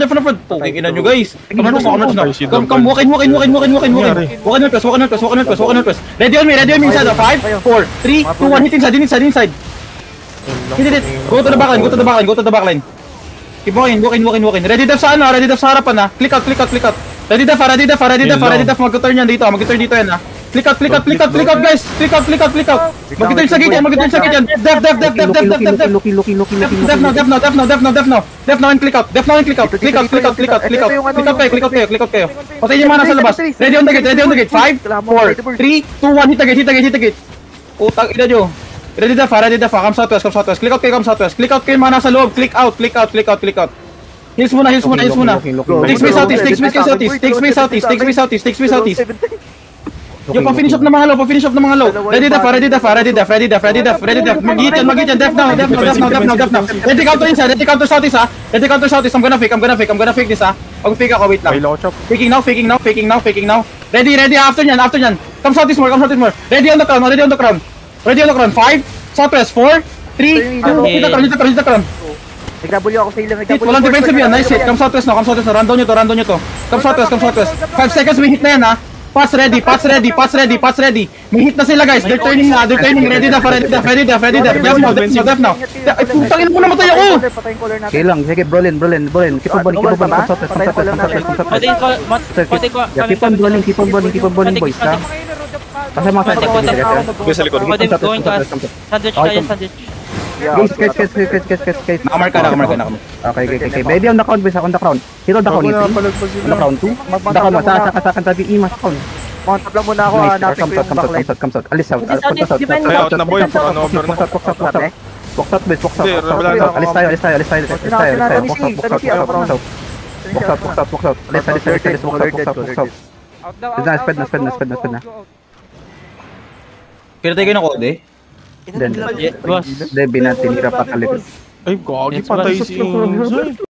def on the front. Putang ina nyo guys. Come walk in. Walk in northwest. Ready on me inside. 5, 4, 3, 2, 1, hit inside. Hit it. Go to the backline. Keep walking. Ready def sa harapan na. Click out. Ready def. Mag-turn yan dito yan ha. Click out guys. Click out. Mag-turn sa gate yan. Def now and click out. Click out kayo. Patayin yung mga nasa labas. Ready on the gate. 5, 4, 3, 2, 1, hit the gate. Utang ina nyo. Ready def. Come southwest. Click out kayo mga nasa loob. Click out. Heals muna. Takes me southeast. Yung pa-finish off ng mga low. Ready def. Mag-hit yan. Def now. Ready counter southeast ha. I'm gonna fake this ha. Mag-fake ako, wait lang. Faking now. Ready, after nyan. Come southeast more. Ready on the crown. 5, southwest, 4, 3, 2, hit the crown. Nag-W ako sa ilang. Walang defensive yan, nice hit. Come southwest na. Rundown nyo to. Come southwest. 5 seconds, may hit na yan ha. Pass ready. May hit na sila guys. They're turning. Ready def. Def now. Ay putang ina mo namatay ako. Okay lang, sige brolin. Keep on balling. Keep on balling boys ha. Kasi mga Sa likod. sandwich. Guys. Nakamark ka na. Okay. Ready on the crown, boys. On the crown. Hit on the crown. On the crown 2. Sa kantabi imas crown. Mount up lang muna ako. Come south. Alis south. Out na boy. Walk south, boys. Alis tayo. Walk south. Alis. Walk south. Sped na. Kaya tayo kayo ng kode? Then, binat tinira pa kalikod. Ay, gagi patay si